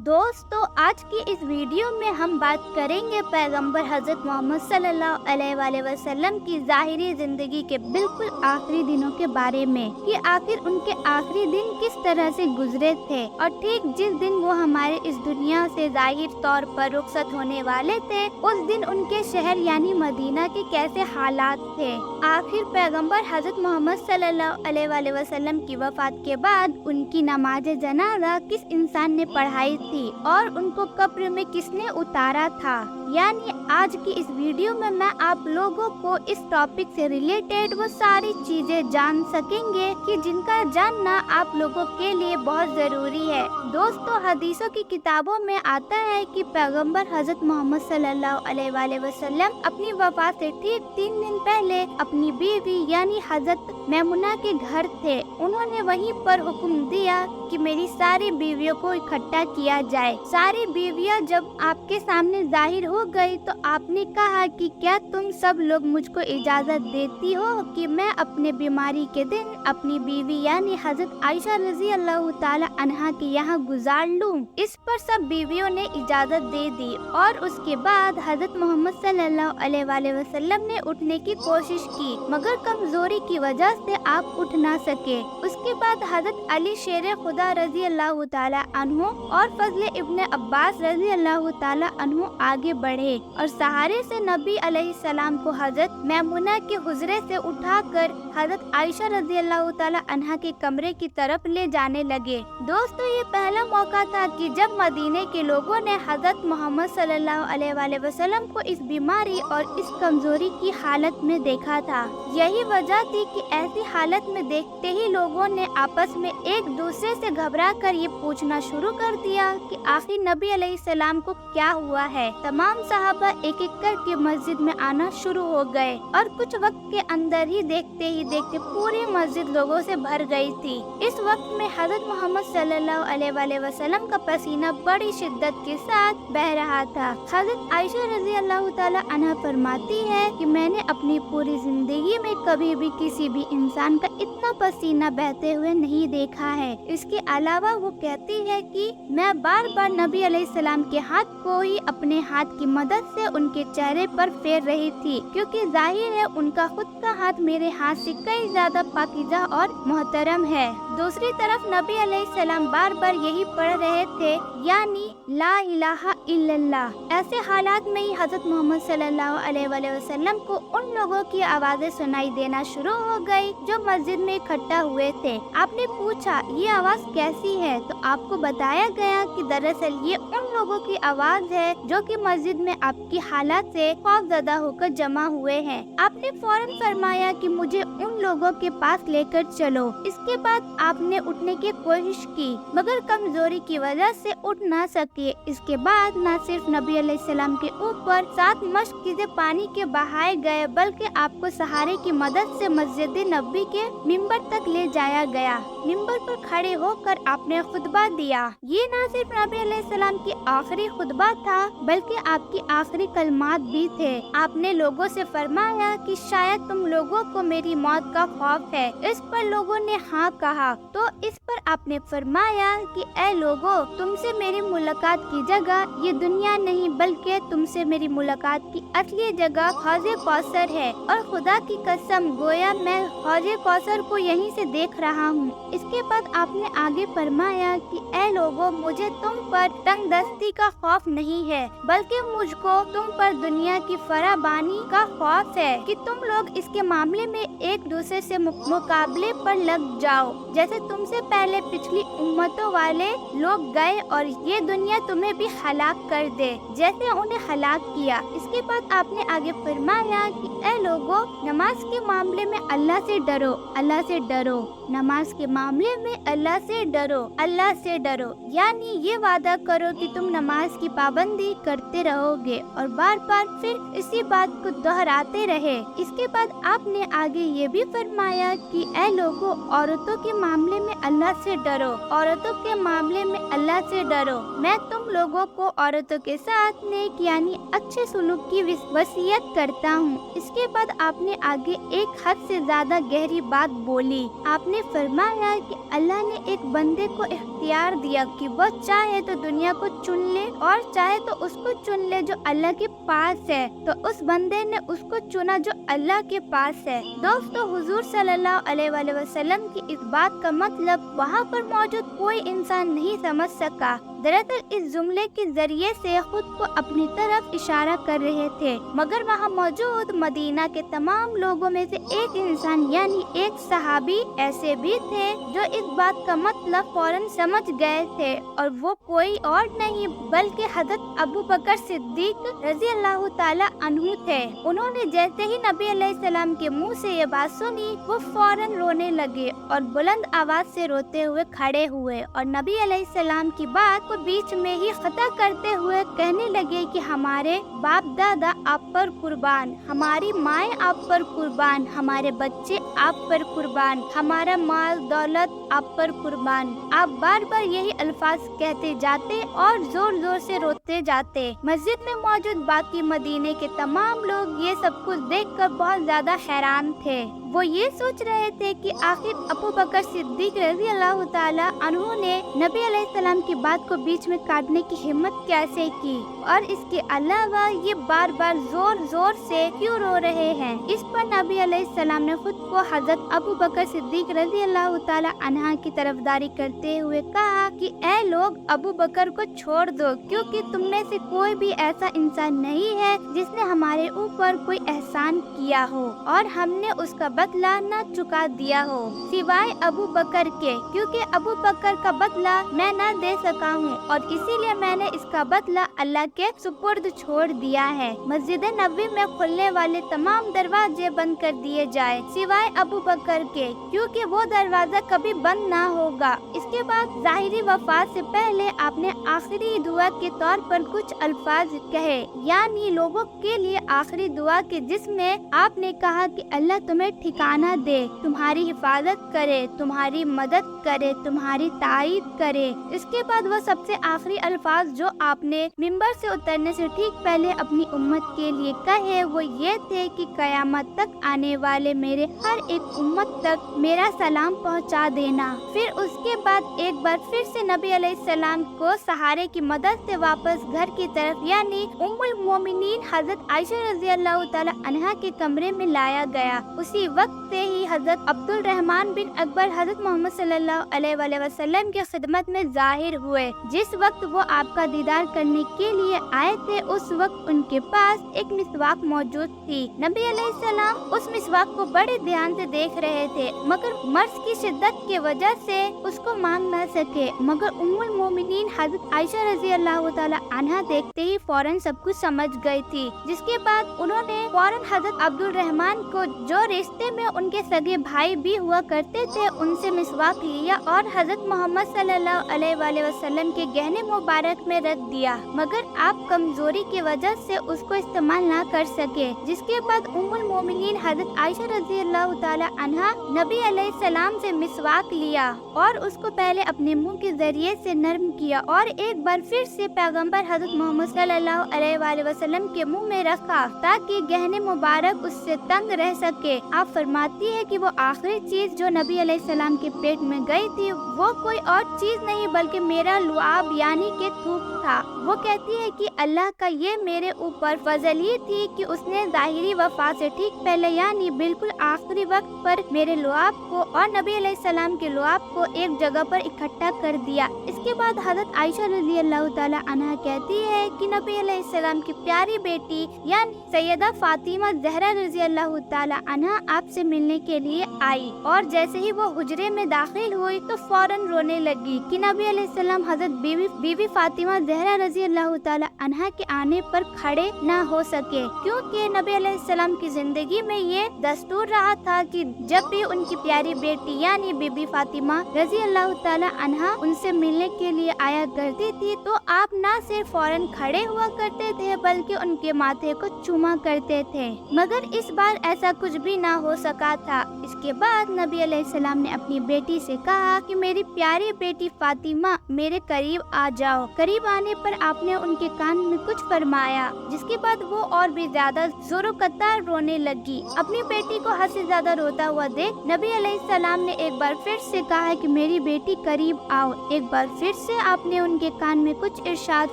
दोस्तों, आज की इस वीडियो में हम बात करेंगे पैगंबर हजरत मोहम्मद सल्लल्लाहु अलैहि वसल्लम की ज़ाहिरी जिंदगी के बिल्कुल आखिरी दिनों के बारे में कि आखिर उनके आखिरी दिन किस तरह से गुजरे थे और ठीक जिस दिन वो हमारे इस दुनिया से ज़ाहिर तौर पर रुखसत होने वाले थे उस दिन उनके शहर यानी मदीना के कैसे हालात थे। आखिर पैगंबर हजरत मोहम्मद सल्लल्लाहु अलैहि वसल्लम की वफात के बाद उनकी नमाज जनाजा किस इंसान ने पढ़ाई थी और उनको कब्र में किसने उतारा था। यानी आज की इस वीडियो में मैं आप लोगों को इस टॉपिक से रिलेटेड वो सारी चीजें जान सकेंगे कि जिनका जानना आप लोगों के लिए बहुत जरूरी है। दोस्तों, हदीसों की किताबों में आता है कि पैगंबर हजरत मोहम्मद सल्लल्लाहु अलैहि वसल्लम अपनी वफात से ठीक 3 दिन पहले अपनी बीवी यानी हजरत मैमुना के घर थे। उन्होंने वहीं पर हुक्म दिया कि मेरी सारी बीवियों को इकट्ठा किया जाए। सारी बीवियां जब आपके सामने जाहिर हो गई तो आपने कहा कि क्या तुम सब लोग मुझको इजाजत देती हो कि मैं अपने बीमारी के दिन अपनी बीवी यानी हजरत आयशा रजी अल्लाह ताला अन्हा के यहाँ गुजार लूं। इस पर सब बीवियों ने इजाजत दे दी और उसके बाद हजरत मोहम्मद सल्लल्लाहु अलैहि वसल्लम ने उठने की कोशिश की मगर कमजोरी की वजह से आप उठ ना सके। उसके बाद हजरत अली शेर खुदा रजी अल्लाह ताला अन्हु और फजल इब्न अब्बास रजी अल्लाह ताला अन्हु आगे बढ़े और सहारे से नबी अलैहिस्सलाम को हजरत मैमुना के हुजरे से उठाकर हजरत आयशा रजी अल्लाह ताला अन्हा के कमरे की तरफ ले जाने लगे। दोस्तों, ये पहला मौका था कि जब मदीने के लोगों ने हजरत मोहम्मद सल्लल्लाहु अलैहि वसल्लम को इस बीमारी और इस कमजोरी की हालत में देखा था। यही वजह थी कि ऐसी हालत में देखते ही लोगों ने आपस में एक दूसरे से घबराकर ये पूछना शुरू कर दिया कि आखिर नबी अलैहिस्सलाम को क्या हुआ है। तमाम सहाबा एक एक करके मस्जिद में आना शुरू हो गए और कुछ वक्त के अंदर ही देखते पूरी मस्जिद लोगों से भर गई थी। इस वक्त में हजरत मोहम्मद सल्लल्लाहु अलैहि वसल्लम का पसीना बड़ी शिद्दत के साथ बह रहा था। हजरत आयशा रजी अल्लाह ताला अन्हा फरमाती है कि मैंने अपनी पूरी जिंदगी में कभी भी किसी भी इंसान का इतना पसीना बहते हुए नहीं देखा है। इसके अलावा वो कहती है कि मैं बार बार नबी अलैहिस्सलाम के हाथ को ही अपने हाथ की मदद से उनके चेहरे पर फेर रही थी क्योंकि जाहिर है उनका खुद का हाथ मेरे हाथ से कई ज्यादा पाकीज़ा और मोहतरम है। दूसरी तरफ नबी अलैहिस्सलाम बार बार यही पढ़ रहे थे यानी ला इलाहा इल्लल्लाह। ऐसे हालात में ही हजरत मोहम्मद सल्लल्लाहु अलैहि वसल्लम को उन लोगों की आवाजें सुनाई देना शुरू हो गई जो मस्जिद में इकट्ठा हुए थे। आपने पूछा ये आवाज कैसी है तो आपको बताया गया कि दरअसल ये उन लोगों की आवाज है जो कि मस्जिद में आपकी हालात से खौफजदा होकर जमा हुए हैं। आपने फौरन फरमाया कि मुझे उन लोगों के पास लेकर चलो। इसके बाद आपने उठने की कोशिश की मगर कमजोरी की वजह से उठ ना सके। इसके बाद न सिर्फ नबी अलैहिस्सलाम के ऊपर 7 मश्क से पानी के बहाए गए बल्कि आपको सहारे की मदद से मस्जिद नबी के मिंबर तक ले जाया गया। मिंबर पर खड़े होकर आपने खुतबा दिया। ये न सिर्फ नबी अलैहिस्सलाम की आखिरी खुतबा था बल्कि आपकी आखिरी कलमात भी थे। आपने लोगों से फरमाया कि शायद तुम लोगों को मेरी मौत का खौफ है। इस पर लोगों ने हाँ कहा तो इस पर आपने फरमाया कि ऐ लोगों, तुमसे मेरी मुलाकात की जगह ये दुनिया नहीं बल्कि तुमसे मेरी मुलाकात की असली जगह हौज़े कौसर है और खुदा की कसम गोया मैं हौज़े कौसर को यहीं से देख रहा हूँ। इसके बाद आपने आगे फरमाया कि ऐ लोगों, मुझे तुम पर तंगदस्ती का खौफ नहीं है बल्कि मुझको तुम पर दुनिया की फराबानी का खौफ है कि तुम लोग इसके मामले में एक दूसरे से मुकाबले पर लग जाओ जैसे तुमसे पहले पिछली उम्मतों वाले लोग गए और ये दुनिया तुम्हें भी हलाक कर दे जैसे उन्हें हलाक किया। इसके बाद आपने आगे फरमाया कि ऐ लोगों, नमाज के मामले में अल्लाह से डरो, अल्लाह से डरो। नमाज के मामले में अल्लाह से डरो, अल्लाह से डरो। यानी ये वादा करो कि तुम नमाज की पाबंदी करते रहोगे और बार बार फिर इसी बात को दोहराते रहे। इसके बाद आपने आगे ये भी फरमाया कि ऐ लोगों, औरतों के मामले में अल्लाह से डरो, औरतों के मामले में अल्लाह से डरो। मैं तुम लोगों को औरतों के साथ नेक यानी अच्छे सुलूक की वसीयत करता हूँ। इसके बाद आपने आगे एक हद से ज्यादा गहरी बात बोली। आपने फरमाया कि अल्लाह ने एक बंदे को इख्तियार दिया कि वह चाहे तो दुनिया को चुन ले और चाहे तो उसको चुन ले जो अल्लाह के पास है। तो उस बंदे ने उसको चुना जो अल्लाह के पास है। दोस्तों, हुजूर सल्लल्लाहु अलैहि वसल्लम की इस बात का मतलब वहाँ पर मौजूद कोई इंसान नहीं समझ सका। दरअसल इस जुमले के जरिए से खुद को अपनी तरफ इशारा कर रहे थे, मगर वहाँ मौजूद मदीना के तमाम लोगों में से एक इंसान यानी एक सहाबी ऐसे भी थे जो इस बात का मतलब फौरन समझ गए थे, और वो कोई और नहीं बल्कि हजरत अबू बकर सिद्दीक रजी अल्लाह ताला अन्हु थे। उन्होंने जैसे ही नबी अलैहिस्सलाम के मुंह से ये बात सुनी, वो फौरन रोने लगे और बुलंद आवाज से रोते हुए खड़े हुए और नबी अलैहिस्सलाम की बात को बीच में ही खता करते हुए कहने लगे कि हमारे बाप दादा आप पर कुर्बान, हमारी माएँ आप पर कुर्बान, हमारे बच्चे आप पर कुर्बान, हमारा माल दौलत आप पर कुर्बान। आप बार बार यही अल्फाज कहते जाते और जोर जोर से रोते जाते। मस्जिद में मौजूद बाकी मदीने के तमाम लोग ये सब कुछ देखकर बहुत ज्यादा हैरान थे। वो ये सोच रहे थे कि आखिर अबू बकर सिद्दीक रज़ी अल्लाह ताला अन्हु ने नबी अलैहिस्सलाम की बात को बीच में काटने की हिम्मत कैसे की, और इसके अलावा ये बार बार जोर जोर से क्यों रो रहे हैं। इस पर नबी अलैहिस्सलाम ने खुद को हजरत अबू बकर सिद्दीक रज़ी अल्लाह ताला अन्हा की तरफदारी करते हुए कहा कि ऐ लोग, अबू बकर को छोड़ दो, क्योंकि तुम में से कोई भी ऐसा इंसान नहीं है जिसने हमारे ऊपर कोई एहसान किया हो और हमने उसका बदला न चुका दिया हो, सिवाय अबू बकर के, क्योंकि अबू बकर का बदला मैं न दे सका हूँ और इसीलिए मैंने इसका बदला अल्लाह के सुपुर्द छोड़ दिया है। मस्जिद नबी में खुलने वाले तमाम दरवाजे बंद कर दिए जाए सिवाय अबू बकर के, क्योंकि वो दरवाजा कभी बंद ना होगा। इसके बाद ज़ाहिरी वफात से पहले आपने आखिरी दुआ के तौर पर कुछ अल्फाज कहे, यानी लोगों के लिए आखिरी दुआ के, जिसमें आपने कहा कि अल्लाह तुम्हें ठिकाना दे, तुम्हारी हिफाजत करे, तुम्हारी मदद करे, तुम्हारी ताईद करे। इसके बाद वो सबसे आखिरी अल्फाज जो आपने मिंबर से उतरने से ठीक पहले अपनी उम्मत के लिए कहे, वो ये थे कि कयामत तक आने वाले मेरे हर एक उम्मत तक मेरा सलाम पहुंचा देना। फिर उसके बाद एक बार फिर से नबी अलैहिस्सलाम को सहारे की मदद से वापस घर की तरफ यानी उम्मुल मोमिनीन हजरत आयशा रज़ी अल्लाह ताला अन्हा के कमरे में लाया गया। उसी वक्त से ही हजरत अब्दुल रहमान बिन अकबर हजरत मोहम्मद सल्लल्लाहु अलैहि वसल्लम की खिदमत में जाहिर हुए। जिस वक्त वो आपका दीदार करने के लिए आए थे, उस वक्त उनके पास एक मिसवाक मौजूद थी। नबी अलैहिस्सलाम उस मिसवाक को बड़े ध्यान से देख रहे थे, मगर मर्ज की शिद्दत की वजह से उसको मांग न सके। मगर उम्मुल मोमिनीन हजरत आयशा रज़ी अल्लाह ताला अन्हा देखते ही फौरन सब कुछ समझ गई थी, जिसके बाद उन्होंने फौरन हजरत अब्दुल रहमान को, जो रिश्ते में उनके सगे भाई भी हुआ करते थे, उनसे मिसवाक लिया और हजरत मोहम्मद सल्लल्लाहु अलैहि वसल्लम के गहने मुबारक में रख दिया, मगर आप कमजोरी की वजह से उसको इस्तेमाल ना कर सके। जिसके बाद उम्मुल मोमिनीन हजरत आयशा रज़ी अल्लाह ताला अन्हा नबी अलैहिस्सलाम से मिसवाक लिया और उसको पहले अपने मुंह के जरिए से नरम किया और एक बार फिर से पैगंबर हजरत मोहम्मद सल्लल्लाहु अलैहि वसल्लम के मुंह में रखा ताकि गहने मुबारक उससे तंग रह सके। आप फरमाती है कि वो आखिरी चीज जो नबी अलैहिस्सलाम के पेट में गई थी वो कोई और चीज नहीं बल्कि मेरा लुआब यानी के थूक था। वो कहती है कि अल्लाह का ये मेरे ऊपर फजल ही थी कि उसने ज़ाहिरी वफात से ठीक पहले यानी बिल्कुल आखिरी वक्त पर मेरे लुआब को और नबी अलैहिस्सलाम के लुआब को एक जगह पर इकट्ठा कर दिया। इसके बाद हजरत आयशा रज़ी अल्लाह ताला अन्हा कहती है कि नबी अलैहिस्सलाम की प्यारी बेटी यानी सैयदा फातिमा ज़हरा रज़ी अल्लाह ताला अन्हा आपसे मिलने के लिए आई और जैसे ही वो हुजरे में दाखिल हुई तो फौरन रोने लगी कि नबी अलैहिस्सलाम हजरत बीवी फातिमा ज़हरा रज़ी अल्लाह ताला अन्हा के आने पर खड़े न हो सके, क्योंकि नबी अलैहिस्सलाम की जिंदगी में ये दस्तूर रहा था कि जब भी उनकी प्यारी बेटी यानी बीबी फातिमा रजी अल्लाह ताला अन्हा उनसे मिलने के लिए आया करती थी तो आप ना सिर्फ फौरन खड़े हुआ करते थे बल्कि उनके माथे को चूमा करते थे, मगर इस बार ऐसा कुछ भी ना हो सका था। इसके बाद नबी अलैहिस्सलाम ने अपनी बेटी से कहा कि मेरी प्यारी बेटी फातिमा मेरे करीब आ जाओ। करीब आने पर आपने उनके कान में कुछ फरमाया, जिसके बाद वो और भी ज्यादा जोरों कतार रोने लगी। अपनी बेटी को हद से ज्यादा रोता हुआ देख नबी अलैहिस्सलाम ने एक बार फिर से कहा कि मेरी बेटी करीब आओ। एक बार फिर से आपने उनके कान में कुछ इरशाद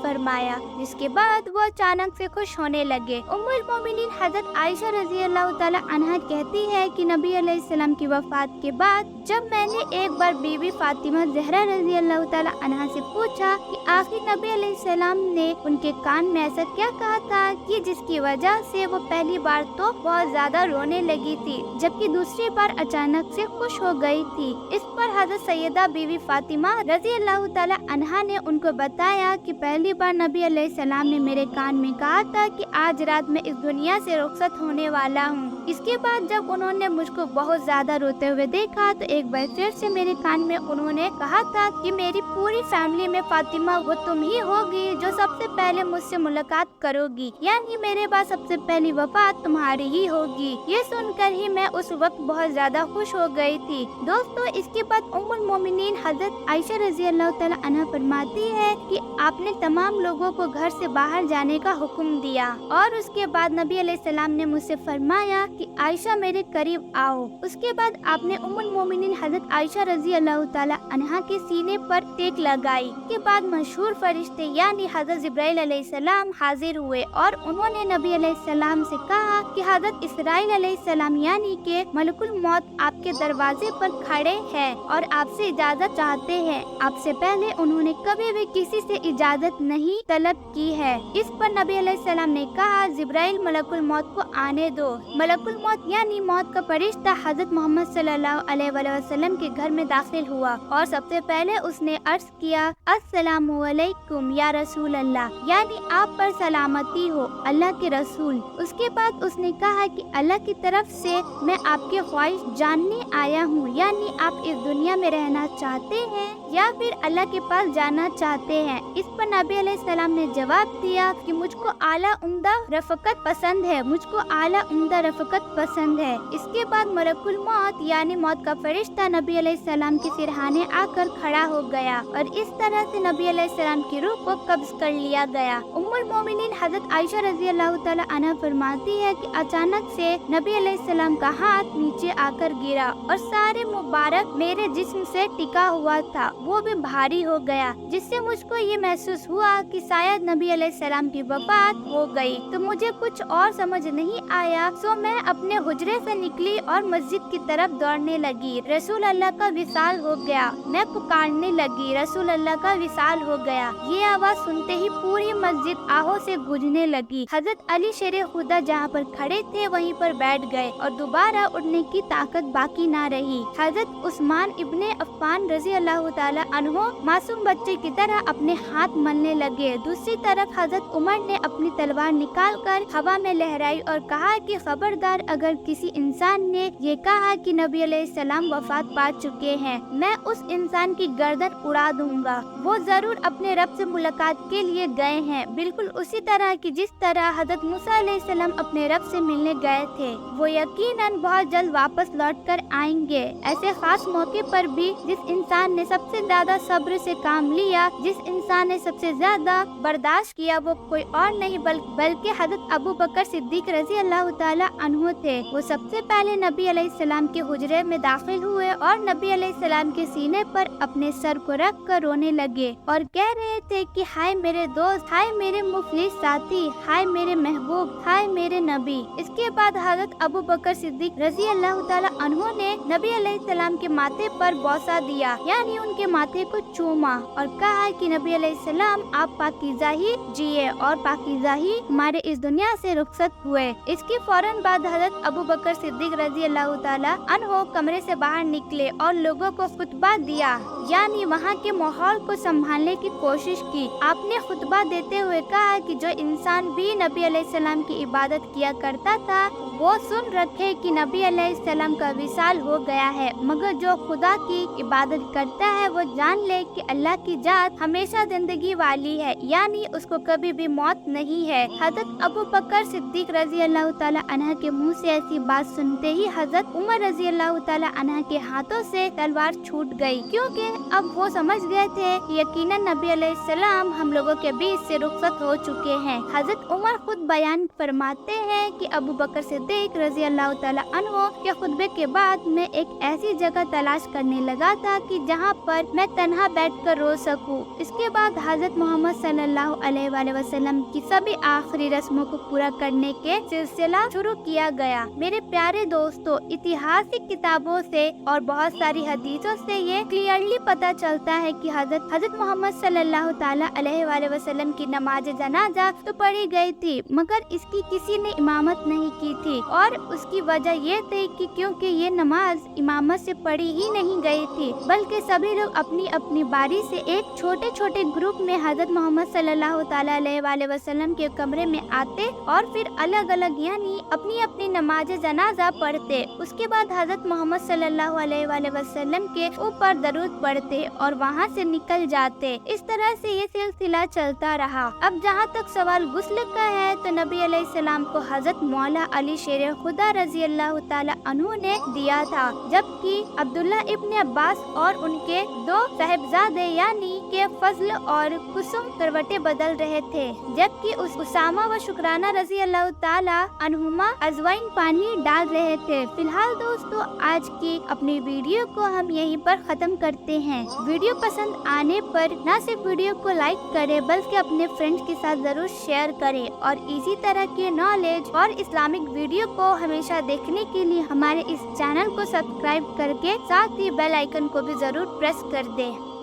फरमाया, जिसके बाद वो अचानक से खुश होने लगे। उम्मुल मोमिनीन हजरत आयशा रजी अल्लाह ताला अन्हा कहती है कि नबी अलैहिस्सलाम की वफात के बाद जब मैंने एक बार बीबी फातिमा ज़हरा रजी अल्लाह ताला अन्हा से पूछा कि आखिर नबी अलैहिस्सलाम ने उनके कान में ऐसा क्या कहा था कि जिसकी वजह से वो पहली बार तो बहुत ज्यादा रोने लगी थी जबकि दूसरी बार अचानक से खुश हो गई थी। इस पर हजरत सैयदा बीबी फातिमा रजी अल्लाह ताला अन्हा ने उनको बताया कि पहली बार नबी अलैहिस्सलाम ने मेरे कान में कहा था कि आज रात में इस दुनिया से रुखसत होने वाला हूँ। इसके बाद जब उन्होंने मुझको बहुत ज्यादा रोते हुए देखा तो एक बार फिर से मेरे कान में उन्होंने कहा था कि मेरी पूरी फैमिली में फातिमा वो तुम ही होगी जो सबसे पहले मुझसे मुलाकात करोगी, यानी मेरे बाद सबसे पहली वफात तुम्हारी ही होगी। ये सुनकर ही मैं उस वक्त बहुत ज्यादा खुश हो गई थी। दोस्तों, इसके बाद उम्मुल मोमिनीन हजरत आयशा रजी अल्लाह ताला अन्हा फरमाती है कि आपने तमाम लोगों को घर से बाहर जाने का हुक्म दिया और उसके बाद नबी अलैहिस्सलाम ने मुझसे फरमाया कि आयशा मेरे करीब आओ। उसके बाद आपने उम्मुल मोमिनीन हजरत आयशा रजी अल्लाह ताला अन्हा के सीने पर टेक लगाई। के बाद मशहूर फरिश्ते यानी हजरत जिब्राइल अलैहिस्सलाम हाजिर हुए और उन्होंने नबी अलैहिस्सलाम से कहा कि हजरत इसराइल अलैहिस्सलाम यानी के मलकुल मौत आपके दरवाजे पर खड़े हैं और आपसे इजाजत चाहते हैं। आपसे पहले उन्होंने कभी भी किसी से इजाजत नहीं तलब की है। इस पर नबी अलैहिस्सलाम ने कहा, जिब्राइल मलकुल मौत को आने दो। मलकुल मौत यानी मौत का फरिश्ता हजरत मोहम्मद सल्लल्लाहु अलैहि वसल्लम के घर में दाखिल हुआ और सबसे पहले उसने अर्ज किया, अस्सलामु अलैकुम या रसूल अल्लाह, यानी आप पर सलामती हो अल्लाह के रसूल। उसके बाद उसने कहा कि अल्लाह की तरफ से मैं आपकी ख्वाहिश जानने आया हूँ, यानी आप इस दुनिया में रहना चाहते हैं या फिर अल्लाह के पास जाना चाहते हैं। इस पर नबी अलैहिस्सलाम ने जवाब दिया कि मुझको आला उम्दा रफकत पसंद है, मुझको आला उम्दा रफकत पसंद है। इसके बाद मलकुल मौत यानी मौत का फरिश्ता नबी अलैहिस्सलाम के सिरहाने आकर खड़ा हो गया और इस तरह से नबी अलैहिस्सलाम की रूह को कब्ज कर लिया गया। उम्मुल मोमिनीन हजरत आयशा रजी अल्लाह ताला अन्हा फरमाती है कि अचानक से नबी अलैहिस्सलाम का हाथ नीचे आकर गिरा और सारे मुबारक मेरे जिस्म से टिका हुआ था वो भी भारी हो गया, जिससे मुझको ये महसूस हुआ कि शायद नबी अलैहिस्सलाम की वफात हो गई। तो मुझे कुछ और समझ नहीं आया, सो मैं अपने हुजरे से निकली और मस्जिद की तरफ दौड़ने लगी। रसूल अल्लाह का विसाल हो गया। मैं पुकारने लगी, रसूल अल्लाह का विसाल हो गया। ये आवाज सुनते ही पूरी मस्जिद आहों से गूंजने लगी। हजरत अली शेरे खुदा जहाँ पर खड़े थे वहीं पर बैठ गए और दोबारा उठने की ताकत बाकी ना रही। हजरत उस्मान इब्ने अफ़्फ़ान रजी अल्लाह ताला अन्हो मासूम बच्चे की तरह अपने हाथ मलने लगे। दूसरी तरफ हजरत उमर ने अपनी तलवार निकालकर हवा में लहराई और कहा कि खबरदार, अगर किसी इंसान ने ये कहा कि नबी अलैहिस्सलाम वफात पा चुके हैं, मैं उस इंसान की गर्दन उड़ा दूंगा। वो जरूर अपने रब से मुलाकात के लिए गए हैं, बिल्कुल उसी तरह की जिस तरह हजरत मूसा अलैहिस्सलाम अपने रब से मिलने गए थे। वो यकीनन बहुत जल्द वापस लौट कर आएंगे। ऐसे खास मौके पर भी जिस इंसान ने सबसे ज्यादा सब्र से काम लिया, जिस इंसान ने सबसे ज्यादा बर्दाश्त किया, वो कोई और नहीं बल्कि हजरत अबू बकर सिद्दीक रजी अल्लाह ताला अन्हु थे। वो सबसे पहले नबी अलैहिस्सलाम के हुजरे में दाखिल हुए और नबी अलैहिस्सलाम के सीने पर अपने सर को रख कर रोने लगे और कह रहे थे कि हाय मेरे दोस्त, हाय मेरे मुफलिस साथी, हाय मेरे महबूब, हाय मेरे नबी। इसके बाद हजरत अबू बकर सिद्दीक रजी अल्लाह ताला अन्हु ने नबी अलैहिस्सलाम के माथे पर बौसा दिया, यानी उनके माथे को चूमा और कहा कि नबी अलैहिस्सलाम आप पाकीज़ा ही जिए और पाकीज़ा ही हमारे इस दुनिया से रुखसत हुए। इसके फौरन बाद हजरत अबू बकर सिद्दीक रजी अल्लाह ताला अन्हो कमरे से बाहर निकले और लोगों को खुतबा दिया, यानी वहाँ के माहौल को संभालने की कोशिश की। आपने खुतबा देते हुए कहा कि जो इंसान भी नबी अलैहिस्सलाम की इबादत किया करता था वो सुन रखे कि नबी अलैहिस्सलाम का विसाल हो गया है, मगर जो खुदा की इबादत करता है वो जान ले कि अल्लाह की जात हमेशा जिंदगी वाली है, यानी उसको कभी भी मौत नहीं है। हजरत अबू बकर सिद्दीक रजी अल्लाह ताला अन्हा के मुंह से ऐसी बात सुनते ही हजरत उमर रजी अल्लाह ताला अन्हा के हाथों से तलवार छूट गई, क्योंकि अब वो समझ गए थे कि यकीनन नबी अलैहिस्सलाम हम लोगों के बीच से रुखसत हो चुके हैं। हजरत उमर खुद बयान फरमाते हैं कि अबू बकर सिद्दीक रजी अल्लाह ताला अन्हो के खुतबे के बाद मैं एक ऐसी जगह तलाश करने लगा था कि जहाँ पर मैं तन्हा बैठकर रो सकूं। इसके बाद हजरत मोहम्मद सल्लल्लाहु अलैहि वसल्लम की सभी आखिरी रस्मों को पूरा करने के सिलसिला शुरू किया गया। मेरे प्यारे दोस्तों, ऐतिहासिक किताबों से और बहुत सारी हदीसों से ये क्लियरली पता चलता है कि हजरत मोहम्मद सल्लल्लाहु ताला अलैहि वसल्लम की नमाज जनाजा तो पढ़ी गई थी, मगर इसकी किसी ने इमामत नहीं की थी, और उसकी वजह ये थी कि क्योंकि ये नमाज इमामत से पढ़ी ही नहीं गई थी, बल्कि सभी लोग अपनी अपनी बारी से एक छोटे छोटे ग्रुप में हजरत मोहम्मद सल्लल्लाहु ताला अलैहि वसल्लम के कमरे में आते और फिर अलग अलग यानी अपनी अपनी नमाज जनाजा पढ़ते। उसके बाद हजरत मोहम्मद सल्लल्लाहु अलैहि वसल्लम के ऊपर दरूद पढ़ते और वहाँ से निकल जाते। इस तरह से ये सिलसिला चलता रहा। अब जहाँ तक सवाल गुस्ल का है तो नबी अलैहिस्सलाम को हजरत मौला अली शेर खुदा रजी अल्लाह ताला अन्हु ने दिया था, जबकि अब्दुल्ला इब्न अब्बास और उनके दो साहिबजादे यानी के फजल और कुसुम करवटें बदल रहे थे, जबकि उसामा व शुक्राना रजी अल्लाह ताला अन्हुमा अजवाइन पानी डाल रहे थे। फिलहाल दोस्तों, आज की अपनी वीडियो को हम यहीं पर खत्म करते हैं। वीडियो पसंद आने पर न सिर्फ वीडियो को लाइक करें बल्कि अपने फ्रेंड्स के साथ जरूर शेयर करें, और इसी तरह के नॉलेज और इस्लामिक वीडियो को हमेशा देखने के लिए हमारे इस चैनल को सब्सक्राइब करके साथ ही बेल आइकन को भी जरूर प्रेस कर दें।